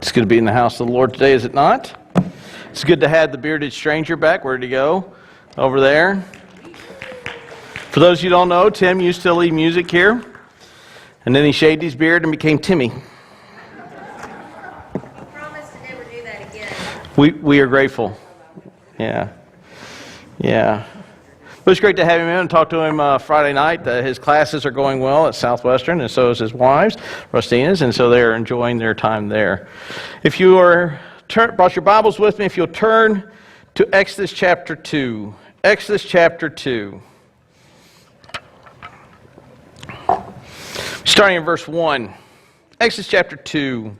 It's good to be in the house of the Lord today, is it not? It's good to have the bearded stranger back. Where'd he go? Over there. For those of you who don't know, Tim used to lead music here. And then he shaved his beard and became Timmy. I promise to never do that again. We are grateful. Yeah. It was great to have him in and talk to him Friday night. His classes are going well at Southwestern, and so is his wives, Rustina's, and so they're enjoying their time there. If you brought your Bibles with me, if you'll turn to Exodus chapter 2. Exodus chapter 2. Starting in verse 1. Exodus chapter 2.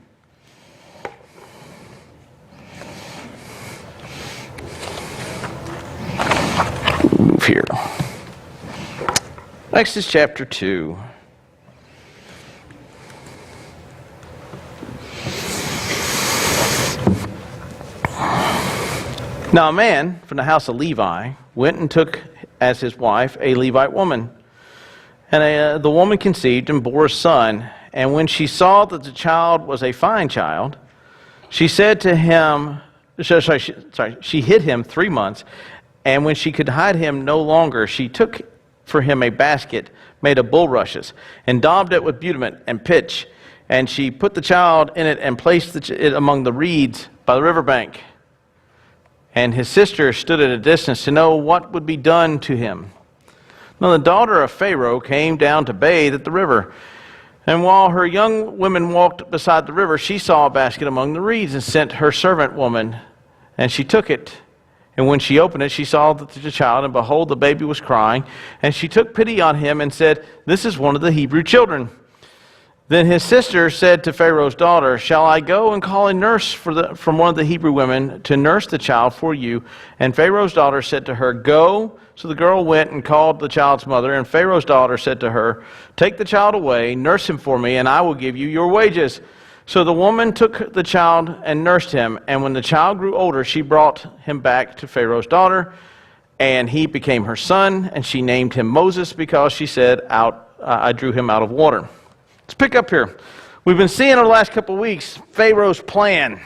Move here. Exodus chapter 2. Now a man from the house of Levi went and took as his wife a Levite woman. And the woman conceived and bore a son. And when she saw that the child was a fine child, she said to him, she hid him 3 months. And when she could hide him no longer, she took for him a basket made of bulrushes and daubed it with bitumen and pitch. And she put the child in it and placed it among the reeds by the riverbank. And his sister stood at a distance to know what would be done to him. Now the daughter of Pharaoh came down to bathe at the river. And while her young women walked beside the river, she saw a basket among the reeds and sent her servant woman. And she took it. And when she opened it, she saw the child, and behold, the baby was crying. And she took pity on him and said, "This is one of the Hebrew children." Then his sister said to Pharaoh's daughter, "Shall I go and call a nurse from one of the Hebrew women to nurse the child for you?" And Pharaoh's daughter said to her, "Go." So the girl went and called the child's mother. And Pharaoh's daughter said to her, "Take the child away, nurse him for me, and I will give you your wages." So the woman took the child and nursed him, and when the child grew older, she brought him back to Pharaoh's daughter, and he became her son, and she named him Moses because she said, I drew him out of water. Let's pick up here. We've been seeing over the last couple of weeks Pharaoh's plan,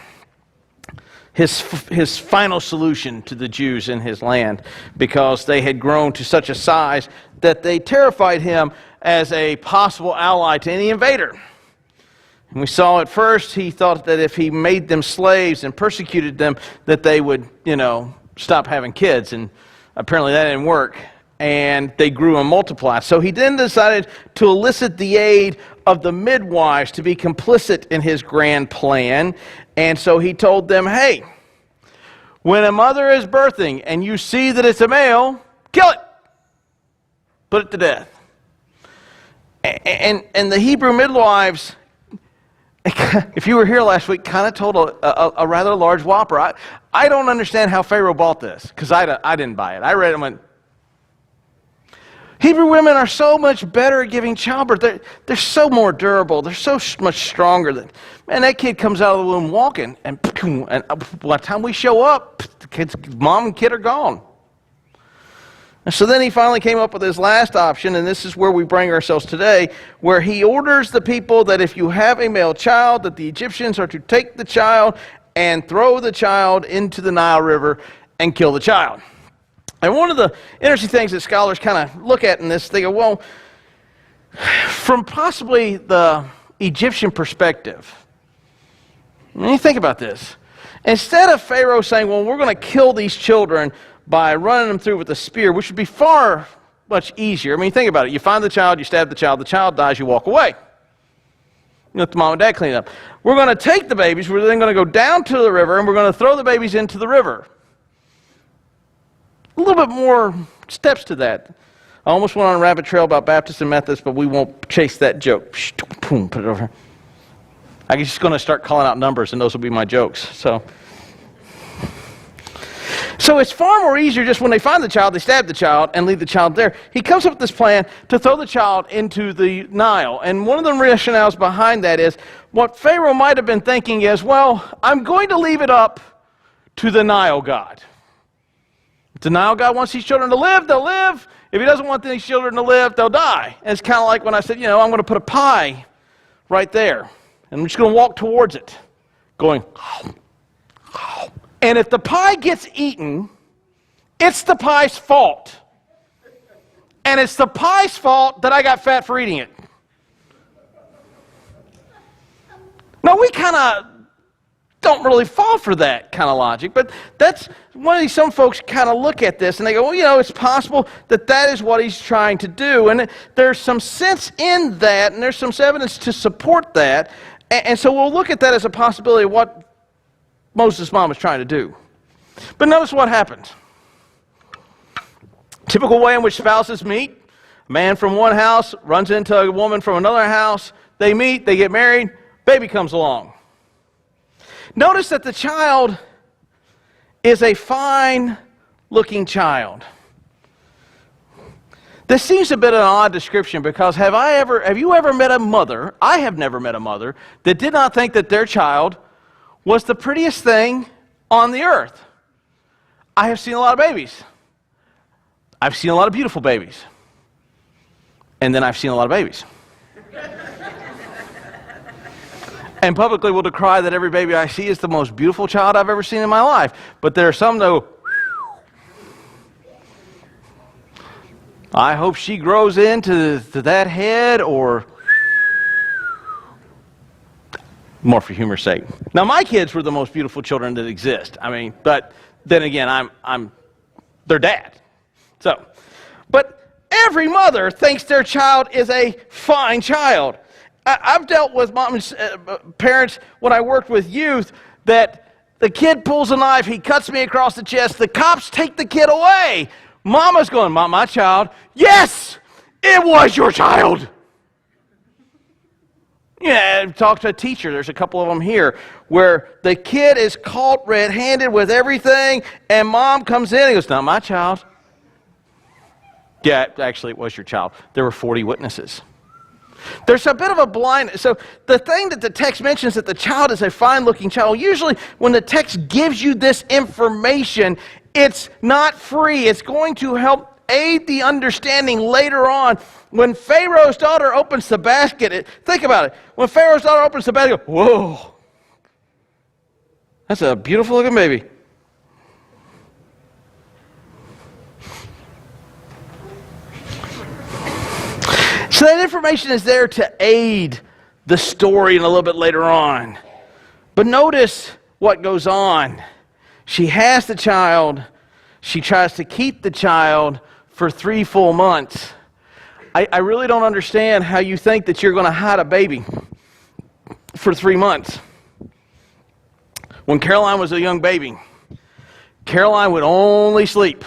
his final solution to the Jews in his land, because they had grown to such a size that they terrified him as a possible ally to any invader. And we saw at first he thought that if he made them slaves and persecuted them, that they would, stop having kids. And apparently that didn't work. And they grew and multiplied. So he then decided to elicit the aid of the midwives to be complicit in his grand plan. And so he told them, hey, when a mother is birthing and you see that it's a male, kill it. Put it to death. And the Hebrew midwives, if you were here last week, kind of told a rather large whopper. I don't understand how Pharaoh bought this, because I didn't buy it. I read it and went, Hebrew women are so much better at giving childbirth. They're so more durable. They're so much stronger. That kid comes out of the womb walking, and by the time we show up, the kid's mom and kid are gone. And so then he finally came up with his last option, and this is where we bring ourselves today, where he orders the people that if you have a male child, that the Egyptians are to take the child and throw the child into the Nile River and kill the child. And one of the interesting things that scholars kind of look at in this, they go, well, from possibly the Egyptian perspective, when you think about this, instead of Pharaoh saying, well, we're going to kill these children by running them through with a spear, which would be far much easier. I mean, think about it. You find the child, you stab the child dies, you walk away. You let the mom and dad clean it up. We're going to take the babies, we're then going to go down to the river, and we're going to throw the babies into the river. A little bit more steps to that. I almost went on a rabbit trail about Baptists and Methodists, but we won't chase that joke. Put it over. I'm just going to start calling out numbers, and those will be my jokes. So it's far more easier just when they find the child, they stab the child and leave the child there. He comes up with this plan to throw the child into the Nile. And one of the rationales behind that is what Pharaoh might have been thinking is, well, I'm going to leave it up to the Nile god. If the Nile god wants these children to live, they'll live. If he doesn't want these children to live, they'll die. And it's kind of like when I said, I'm going to put a pie right there. And I'm just going to walk towards it. going, and if the pie gets eaten, it's the pie's fault. And it's the pie's fault that I got fat for eating it. Now, we kind of don't really fall for that kind of logic, but that's some folks kind of look at this and they go, well, it's possible that is what he's trying to do. And there's some sense in that, and there's some evidence to support that. And so we'll look at that as a possibility of what Moses' mom was trying to do. But notice what happens. Typical way in which spouses meet. A man from one house runs into a woman from another house. They meet, they get married, baby comes along. Notice that the child is a fine-looking child. This seems a bit of an odd description because have you ever met a mother? I have never met a mother that did not think that their child was the prettiest thing on the earth. I have seen a lot of babies. I've seen a lot of beautiful babies. And then I've seen a lot of babies. And publicly will decry that every baby I see is the most beautiful child I've ever seen in my life. But there are some that go, I hope she grows into that head, or more for humor's sake. Now, my kids were the most beautiful children that exist. But then again, I'm their dad. So, but every mother thinks their child is a fine child. I've dealt with parents when I worked with youth that the kid pulls a knife, he cuts me across the chest, the cops take the kid away. Mama's going, my child. Yes, it was your child. Yeah, talk to a teacher. There's a couple of them here where the kid is caught red-handed with everything, and mom comes in and goes, not my child. Yeah, actually, it was your child. There were 40 witnesses. There's a bit of a blind. So the thing that the text mentions that the child is a fine-looking child, usually when the text gives you this information, it's not free. It's going to help aid the understanding later on. When Pharaoh's daughter opens the basket, think about it. When Pharaoh's daughter opens the basket, whoa, that's a beautiful-looking baby. So that information is there to aid the story and a little bit later on. But notice what goes on. She has the child. She tries to keep the child for 3 full months. I really don't understand how you think that you're going to hide a baby for 3 months. When Caroline was a young baby, Caroline would only sleep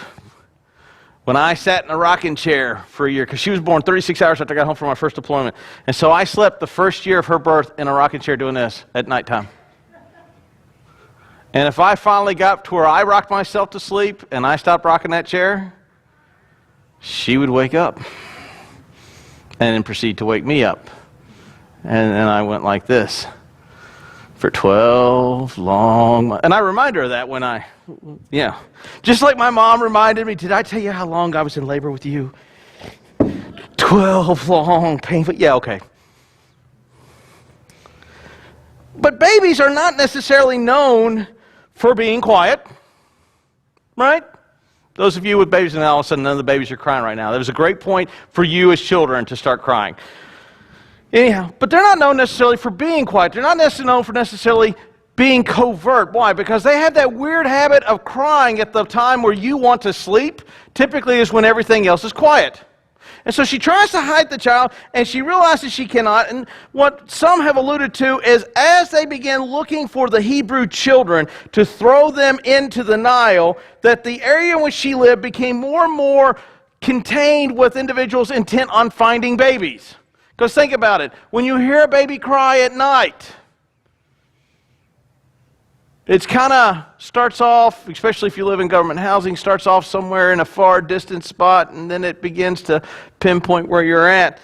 when I sat in a rocking chair for a year, because she was born 36 hours after I got home from my first deployment. And so I slept the first year of her birth in a rocking chair doing this at nighttime. And if I finally got to where I rocked myself to sleep and I stopped rocking that chair, she would wake up and then proceed to wake me up. And then I went like this for 12 long months. And I remind her of that just like my mom reminded me, did I tell you how long I was in labor with you? 12 long, painful, okay. But babies are not necessarily known for being quiet, right? Those of you with babies, and all of a sudden none of the babies are crying right now. That was a great point for you as children to start crying. Anyhow, but they're not known necessarily for being quiet. They're not necessarily known for necessarily being covert. Why? Because they have that weird habit of crying at the time where you want to sleep. Typically is when everything else is quiet. And so she tries to hide the child, and she realizes she cannot. And what some have alluded to is as they began looking for the Hebrew children to throw them into the Nile, that the area in which she lived became more and more contained with individuals intent on finding babies. Because think about it. When you hear a baby cry at night, it kind of starts off, especially if you live in government housing, starts off somewhere in a far distant spot, and then it begins to pinpoint where you're at.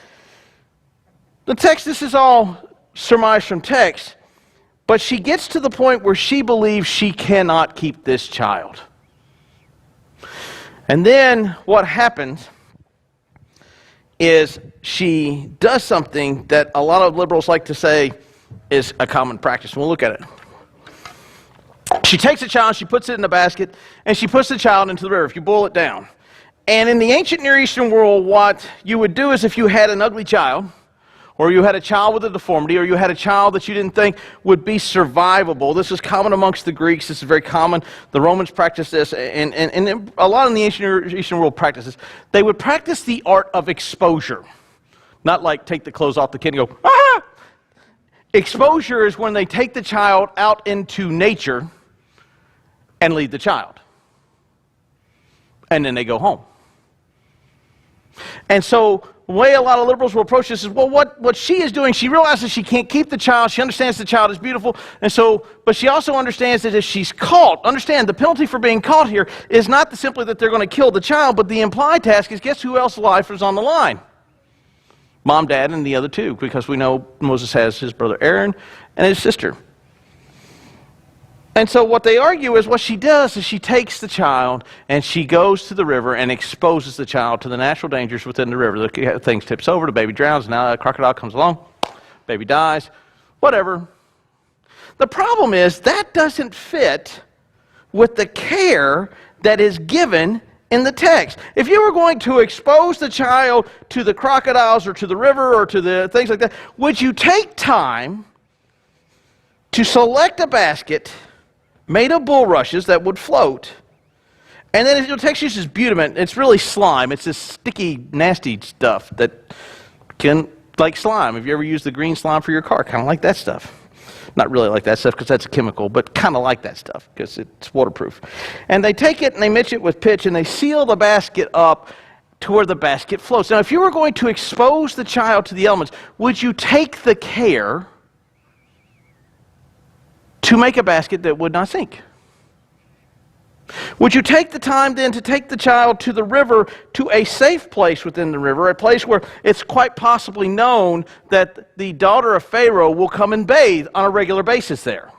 The text, this is all surmised from text, but she gets to the point where she believes she cannot keep this child. And then what happens is she does something that a lot of liberals like to say is a common practice. We'll look at it. She takes the child, she puts it in the basket, and she puts the child into the river, if you boil it down. And in the ancient Near Eastern world, what you would do is if you had an ugly child, or you had a child with a deformity, or you had a child that you didn't think would be survivable. This is common amongst the Greeks. This is very common. The Romans practiced this, and a lot in the ancient Near Eastern world practices. They would practice the art of exposure. Not like take the clothes off the kid and go, ah! Exposure is when they take the child out into nature and leave the child. And then they go home. And so the way a lot of liberals will approach this is, well, what she is doing, she realizes she can't keep the child. She understands the child is beautiful. And so, but she also understands that if she's caught, understand the penalty for being caught here is not simply that they're going to kill the child, but the implied task is guess who else's life is on the line? Mom, Dad, and the other two, because we know Moses has his brother Aaron and his sister. And so what they argue is what she does is she takes the child and she goes to the river and exposes the child to the natural dangers within the river. The thing tips over, the baby drowns, now a crocodile comes along, baby dies, whatever. The problem is that doesn't fit with the care that is given in the text. If you were going to expose the child to the crocodiles or to the river or to the things like that, would you take time to select a basket made of bulrushes that would float, and then the text uses bitumen. It's really slime. It's this sticky, nasty stuff that can, like slime. Have you ever used the green slime for your car? Kind of like that stuff. Not really like that stuff because that's a chemical, but kind of like that stuff because it's waterproof. And they take it and they mix it with pitch and they seal the basket up to where the basket floats. Now, if you were going to expose the child to the elements, would you take the care to make a basket that would not sink? Would you take the time then to take the child to the river, to a safe place within the river, a place where it's quite possibly known that the daughter of Pharaoh will come and bathe on a regular basis there,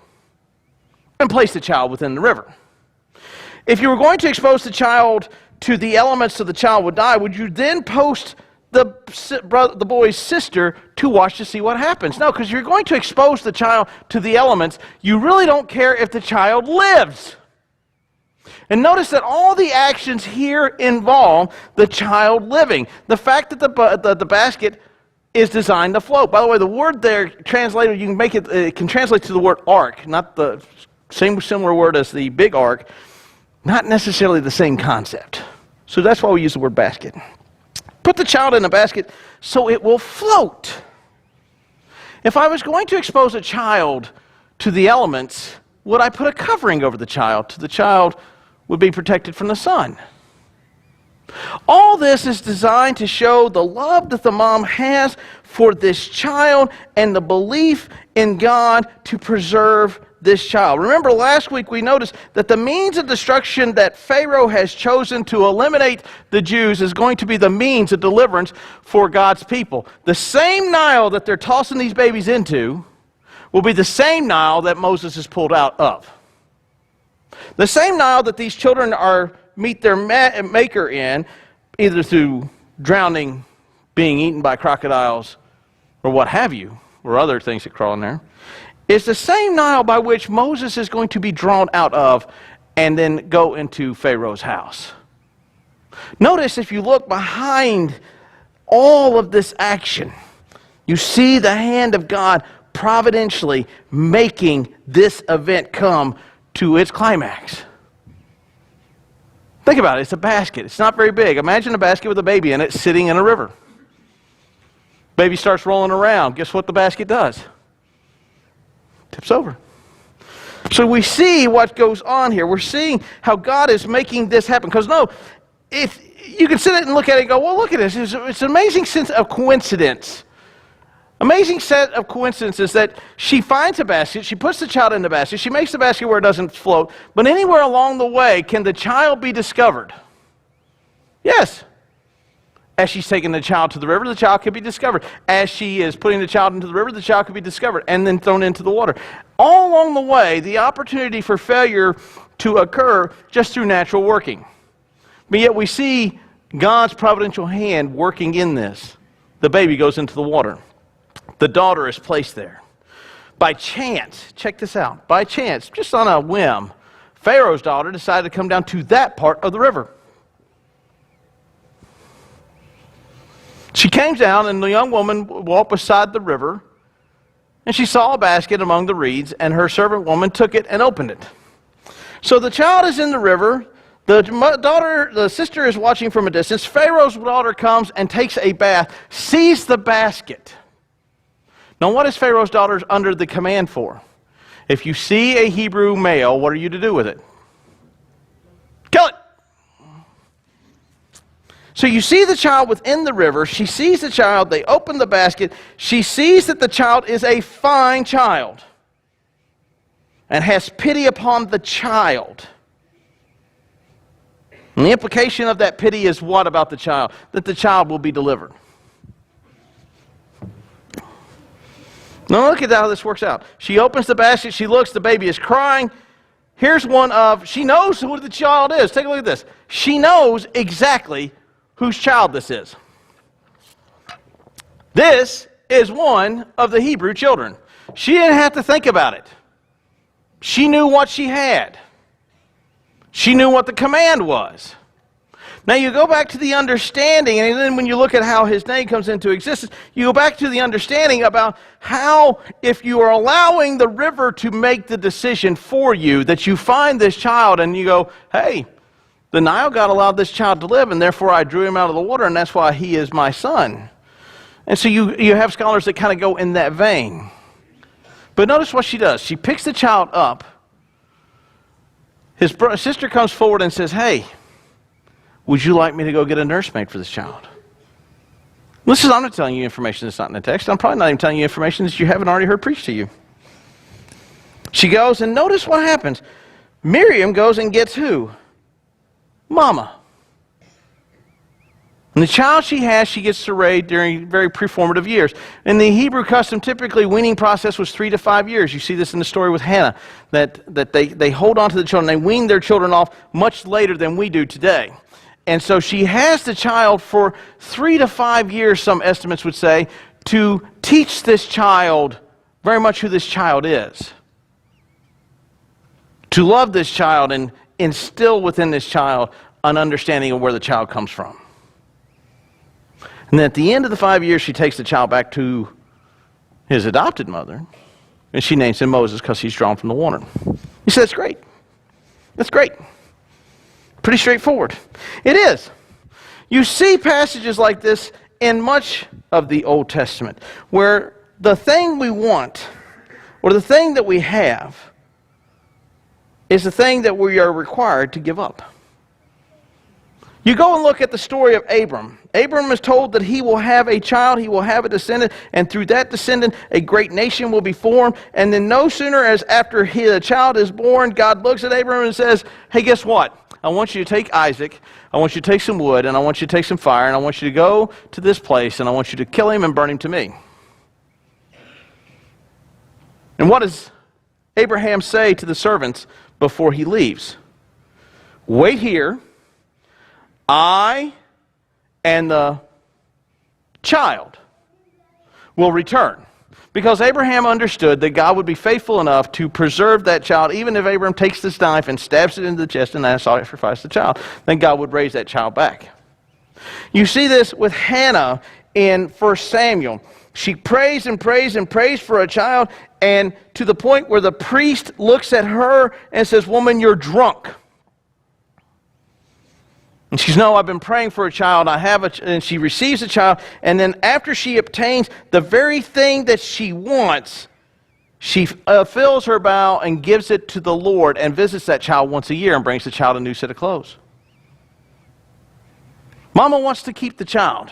and place the child within the river? If you were going to expose the child to the elements so the child would die, would you then post the boy's sister to watch to see what happens? No, because you're going to expose the child to the elements. You really don't care if the child lives. And notice that all the actions here involve the child living. The fact that the basket is designed to float. By the way, the word there translated, you can make it can translate to the word ark, not the same similar word as the big ark, not necessarily the same concept. So that's why we use the word basket. Put the child in a basket so it will float. If I was going to expose a child to the elements, would I put a covering over the child so the child would be protected from the sun? All this is designed to show the love that the mom has for this child and the belief in God to preserve this child. Remember last week we noticed that the means of destruction that Pharaoh has chosen to eliminate the Jews is going to be the means of deliverance for God's people. The same Nile that they're tossing these babies into will be the same Nile that Moses is pulled out of. The same Nile that these children meet their maker in, either through drowning, being eaten by crocodiles, or what have you, or other things that crawl in there, is the same Nile by which Moses is going to be drawn out of and then go into Pharaoh's house. Notice if you look behind all of this action, you see the hand of God providentially making this event come to its climax. Think about it. It's a basket. It's not very big. Imagine a basket with a baby in it sitting in a river. Baby starts rolling around. Guess what the basket does? Tips over. So we see what goes on here. We're seeing how God is making this happen. Because if you can sit and look at it and go, well, look at this. It's an amazing sense of coincidence. Amazing set of coincidences that she finds a basket, she puts the child in the basket, she makes the basket where it doesn't float, but anywhere along the way, can the child be discovered? Yes. As she's taking the child to the river, the child could be discovered. As she is putting the child into the river, the child could be discovered and then thrown into the water. All along the way, the opportunity for failure to occur just through natural working. But yet we see God's providential hand working in this. The baby goes into the water. The daughter is placed there. By chance, check this out, by chance, just on a whim, Pharaoh's daughter decided to come down to that part of the river. She came down, and the young woman walked beside the river, and she saw a basket among the reeds, and her servant woman took it and opened it. So the child is in the river. The sister is watching from a distance. Pharaoh's daughter comes and takes a bath, sees the basket. Now, what is Pharaoh's daughter under the command for? If you see a Hebrew male, what are you to do with it? Kill it! So you see the child within the river. She sees the child. They open the basket. She sees that the child is a fine child and has pity upon the child. And the implication of that pity is what about the child? That the child will be delivered. Now look at how this works out. She opens the basket, she looks, the baby is crying. Here's one of, she knows who the child is. Take a look at this. She knows exactly whose child this is. This is one of the Hebrew children. She didn't have to think about it. She knew what she had. She knew what the command was. Now you go back to the understanding, and then when you look at how his name comes into existence, you go back to the understanding about how, if you are allowing the river to make the decision for you, that you find this child and you go, hey, the Nile God allowed this child to live, and therefore I drew him out of the water, and that's why he is my son. And so you have scholars that kind of go in that vein. But notice what she does. She picks the child up. His sister comes forward and says, hey, would you like me to go get a nursemaid for this child? Listen, I'm not telling you information that's not in the text. I'm probably not even telling you information that you haven't already heard preached to you. She goes, and notice what happens. Miriam goes and gets who? Mama. And the child she has, she gets to raise during very preformative years. In the Hebrew custom, typically weaning process was 3 to 5 years. You see this in the story with Hannah, that they hold on to the children. They wean their children off much later than we do today. And so she has the child for 3 to 5 years, some estimates would say, to teach this child very much who this child is. To love this child and instill within this child an understanding of where the child comes from. And then at the end of the 5 years, she takes the child back to his adopted mother, and she names him Moses because he's drawn from the water. You say, that's great. That's great. Pretty straightforward. It is. You see passages like this in much of the Old Testament, where the thing we want, or the thing that we have, is the thing that we are required to give up. You go and look at the story of Abram. Abram is told that he will have a child, he will have a descendant, and through that descendant, a great nation will be formed. And then no sooner as after the child is born, God looks at Abram and says, hey, guess what? I want you to take Isaac, I want you to take some wood, and I want you to take some fire, and I want you to go to this place, and I want you to kill him and burn him to me. And what does Abraham say to the servants before he leaves? Wait here. I and the child will return. Because Abraham understood that God would be faithful enough to preserve that child, even if Abraham takes this knife and stabs it into the chest and then sacrifices the child, then God would raise that child back. You see this with Hannah in 1 Samuel. She prays and prays and prays for a child, and to the point where the priest looks at her and says, woman, you're drunk. And she says, no, I've been praying for a child. And she receives a child. And then after she obtains the very thing that she wants, she fills her vow and gives it to the Lord and visits that child once a year and brings the child a new set of clothes. Mama wants to keep the child.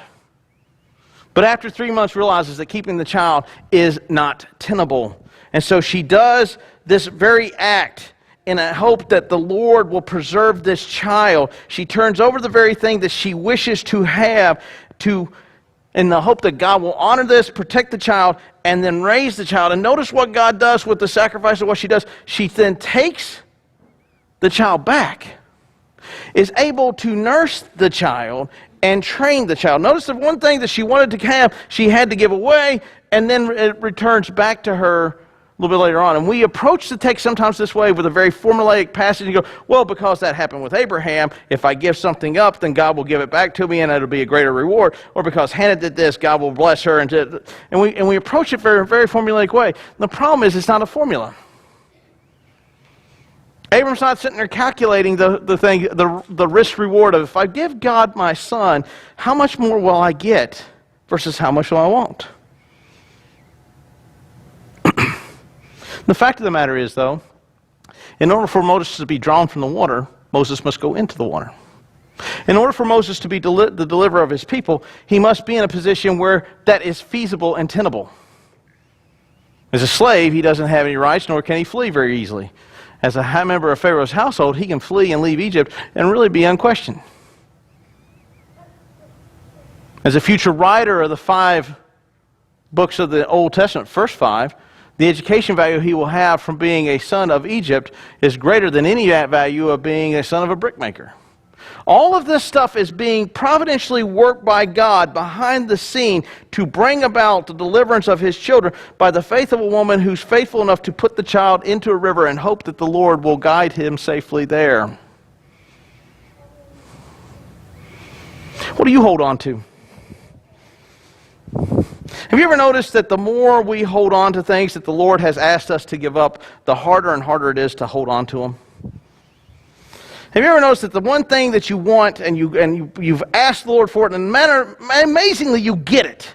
But after 3 months realizes that keeping the child is not tenable. And so she does this very act in a hope that the Lord will preserve this child. She turns over the very thing that she wishes to have in the hope that God will honor this, protect the child, and then raise the child. And notice what God does with the sacrifice of what she does. She then takes the child back, is able to nurse the child and train the child. Notice the one thing that she wanted to have, she had to give away, and then it returns back to her a little bit later on. And we approach the text sometimes this way with a very formulaic passage and go, well, because that happened with Abraham, if I give something up, then God will give it back to me and it'll be a greater reward. Or because Hannah did this, God will bless her. And we approach it very, very formulaic way. The problem is it's not a formula. Abram's not sitting there calculating the risk reward of, if I give God my son, how much more will I get versus how much will I want? The fact of the matter is, though, in order for Moses to be drawn from the water, Moses must go into the water. In order for Moses to be the deliverer of his people, he must be in a position where that is feasible and tenable. As a slave, he doesn't have any rights, nor can he flee very easily. As a high member of Pharaoh's household, he can flee and leave Egypt and really be unquestioned. As a future writer of the 5 books of the Old Testament, first 5, the education value he will have from being a son of Egypt is greater than any value of being a son of a brickmaker. All of this stuff is being providentially worked by God behind the scene to bring about the deliverance of his children by the faith of a woman who's faithful enough to put the child into a river and hope that the Lord will guide him safely there. What do you hold on to? Have you ever noticed that the more we hold on to things that the Lord has asked us to give up, the harder and harder it is to hold on to them? Have you ever noticed that the one thing that you want and you've asked the Lord for it, and amazingly you get it,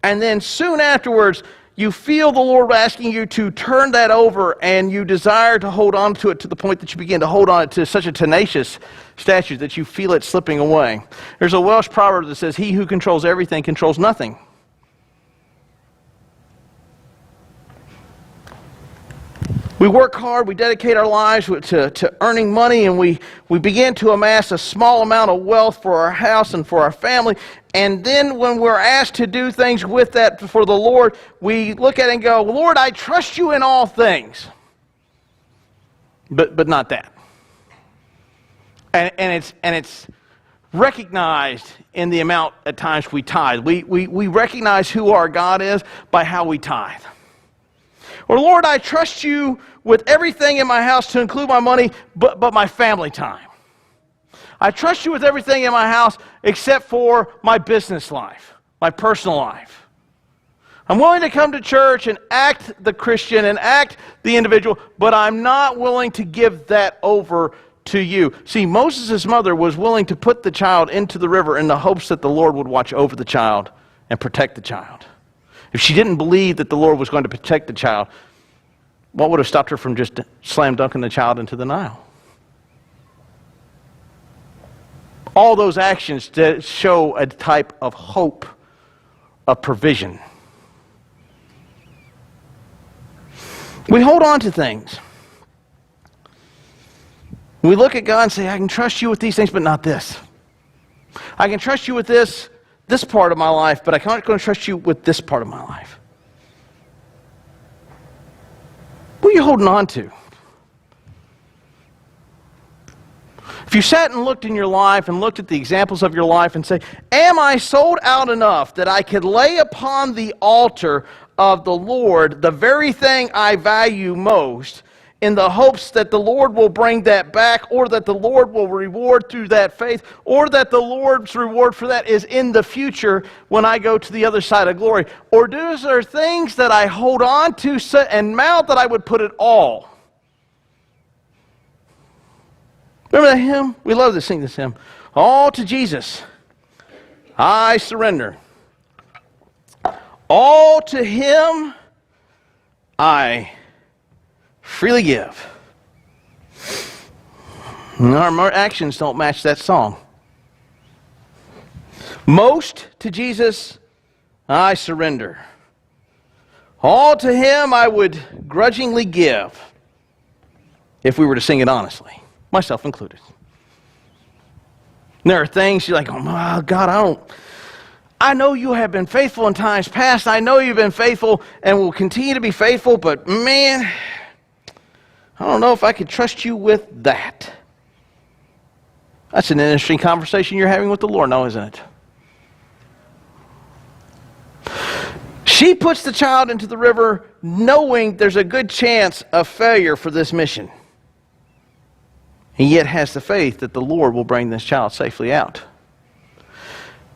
and then soon afterwards you feel the Lord asking you to turn that over, and you desire to hold on to it to the point that you begin to hold on it to such a tenacious statue that you feel it slipping away? There's a Welsh proverb that says, "He who controls everything controls nothing." We work hard, we dedicate our lives to earning money, and we begin to amass a small amount of wealth for our house and for our family. And then when we're asked to do things with that for the Lord, we look at it and go, "Lord, I trust you in all things." But not that. And it's recognized in the amount at times we tithe. We recognize who our God is by how we tithe. Or, "Lord, I trust you with everything in my house to include my money, but my family time. I trust you with everything in my house except for my business life, my personal life. I'm willing to come to church and act the Christian and act the individual, but I'm not willing to give that over to you." See, Moses' mother was willing to put the child into the river in the hopes that the Lord would watch over the child and protect the child. If she didn't believe that the Lord was going to protect the child, what would have stopped her from just slam dunking the child into the Nile? All those actions show a type of hope, of provision. We hold on to things. We look at God and say, "I can trust you with these things, but not this. I can trust you with this part of my life, but I'm not going to trust you with this part of my life." What are you holding on to? If you sat and looked in your life and looked at the examples of your life and say, "Am I sold out enough that I could lay upon the altar of the Lord the very thing I value most, in the hopes that the Lord will bring that back, or that the Lord will reward through that faith, or that the Lord's reward for that is in the future when I go to the other side of glory? Or is there things that I hold on to and mount that I would put it all?" Remember that hymn? We love to sing this hymn. "All to Jesus I surrender. All to Him I freely give." Our actions don't match that song. "Most to Jesus I surrender. All to Him I would grudgingly give," if we were to sing it honestly, myself included. And there are things you're like, "Oh God, I know you have been faithful in times past. I know you've been faithful and will continue to be faithful, but man, I don't know if I could trust you with that." That's an interesting conversation you're having with the Lord now, isn't it? She puts the child into the river knowing there's a good chance of failure for this mission. And yet has the faith that the Lord will bring this child safely out.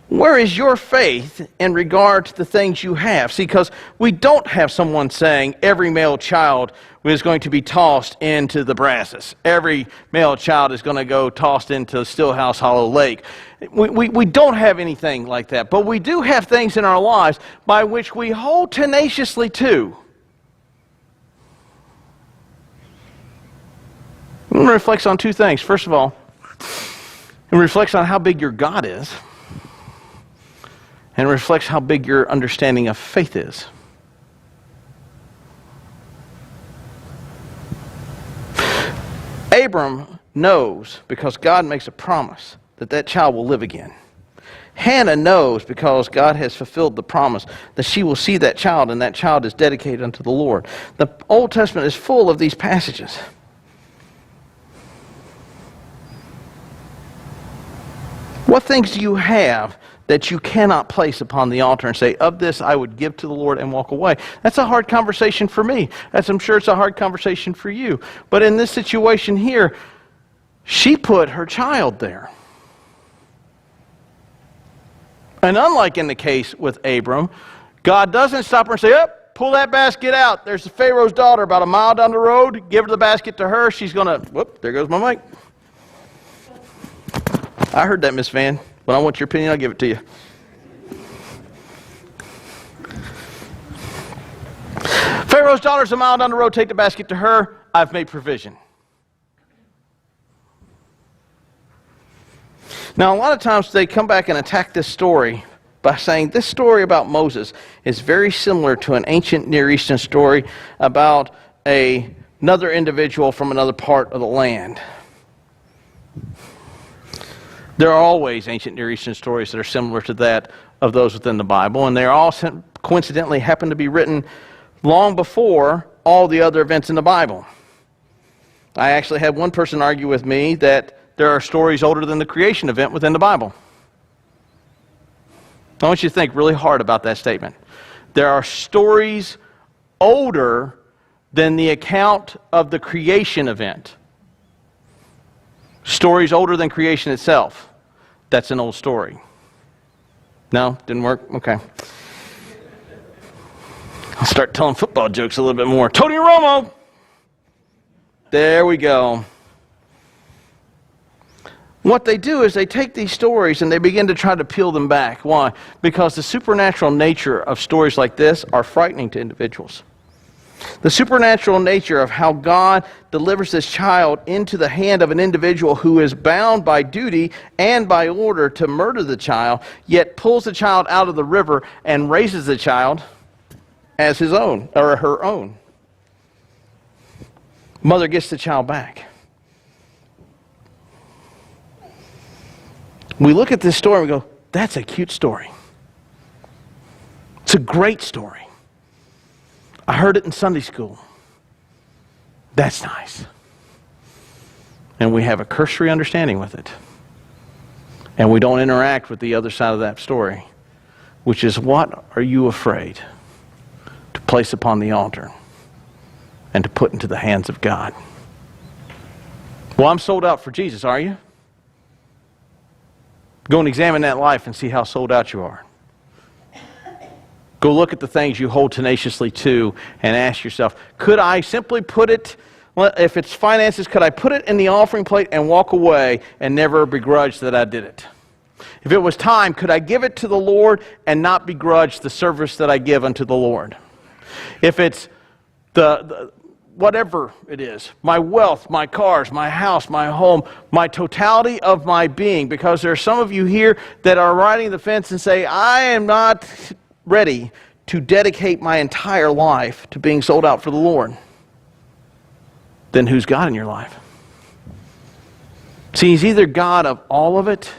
Where is your faith in regard to the things you have? See, because we don't have someone saying every male child is going to be tossed into the Brazos. Every male child is going to go tossed into Stillhouse Hollow Lake. We don't have anything like that. But we do have things in our lives by which we hold tenaciously to. It reflects on two things. First of all, it reflects on how big your God is. And it reflects how big your understanding of faith is. Abram knows, because God makes a promise, that that child will live again. Hannah knows, because God has fulfilled the promise, that she will see that child, and that child is dedicated unto the Lord. The Old Testament is full of these passages. What things do you have that you cannot place upon the altar and say, of this I would give to the Lord and walk away? That's a hard conversation for me. I'm sure it's a hard conversation for you. But in this situation here, she put her child there. And unlike in the case with Abram, God doesn't stop her and say, pull that basket out. There's Pharaoh's daughter about a mile down the road. Give the basket to her. She's going to, whoop, there goes my mic. I heard that, Miss Van. When I want your opinion, I'll give it to you. Pharaoh's daughter's a mile down the road. Take the basket to her. I've made provision. Now, a lot of times they come back and attack this story by saying this story about Moses is very similar to an ancient Near Eastern story about another individual from another part of the land. There are always ancient Near Eastern stories that are similar to that of those within the Bible, and they all coincidentally happen to be written long before all the other events in the Bible. I actually had one person argue with me that there are stories older than the creation event within the Bible. I want you to think really hard about that statement. There are stories older than the account of the creation event. Stories older than creation itself. That's an old story. No? Didn't work? Okay. I'll start telling football jokes a little bit more. Tony Romo! There we go. What they do is they take these stories and they begin to try to peel them back. Why? Because the supernatural nature of stories like this are frightening to individuals. The supernatural nature of how God delivers this child into the hand of an individual who is bound by duty and by order to murder the child, yet pulls the child out of the river and raises the child as his own, or her own. Mother gets the child back. We look at this story and we go, that's a cute story. It's a great story. I heard it in Sunday school. That's nice. And we have a cursory understanding with it. And we don't interact with the other side of that story, which is, what are you afraid to place upon the altar and to put into the hands of God? Well, I'm sold out for Jesus, are you? Go and examine that life and see how sold out you are. Go look at the things you hold tenaciously to and ask yourself, could I simply put it, if it's finances, could I put it in the offering plate and walk away and never begrudge that I did it? If it was time, could I give it to the Lord and not begrudge the service that I give unto the Lord? If it's the whatever it is, my wealth, my cars, my house, my home, my totality of my being, because there are some of you here that are riding the fence and say, I am not ready to dedicate my entire life to being sold out for the Lord, then who's God in your life? See, He's either God of all of it,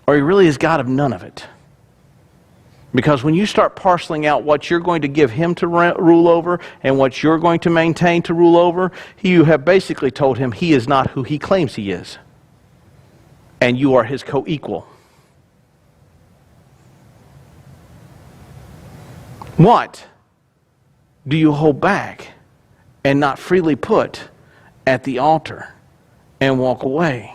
or He really is God of none of it. Because when you start parceling out what you're going to give Him to rule over and what you're going to maintain to rule over, you have basically told Him He is not who He claims He is. And you are His co-equal. What do you hold back and not freely put at the altar and walk away?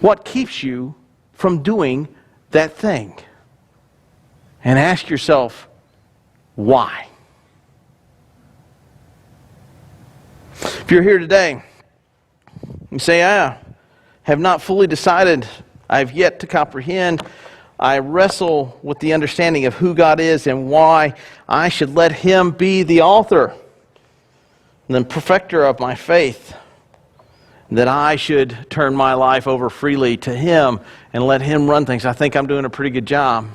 What keeps you from doing that thing? And ask yourself, why? If you're here today, you say, I have not fully decided, I have yet to comprehend, I wrestle with the understanding of who God is and why I should let Him be the author and the perfecter of my faith, that I should turn my life over freely to Him and let Him run things. I think I'm doing a pretty good job.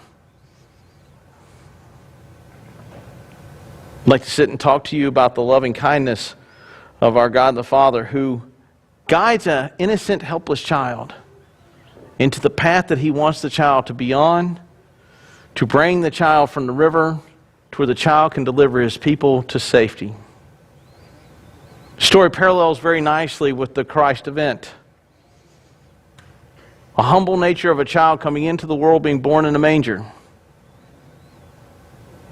I'd like to sit and talk to you about the loving kindness of our God the Father, who guides an innocent, helpless child into the path that He wants the child to be on, to bring the child from the river to where the child can deliver his people to safety. The story parallels very nicely with the Christ event. A humble nature of a child coming into the world, being born in a manger,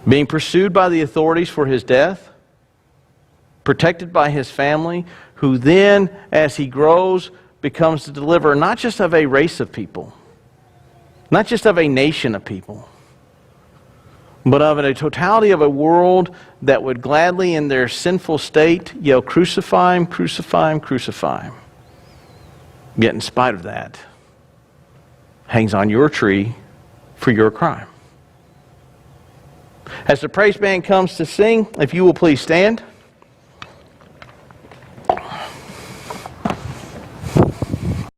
being pursued by the authorities for his death, protected by his family, who then, as he grows, becomes the deliverer not just of a race of people, not just of a nation of people, but of a totality of a world that would gladly, in their sinful state, yell, "Crucify Him, crucify Him, crucify Him." Yet in spite of that, hangs on your tree for your crime. As the praise band comes to sing, if you will please stand.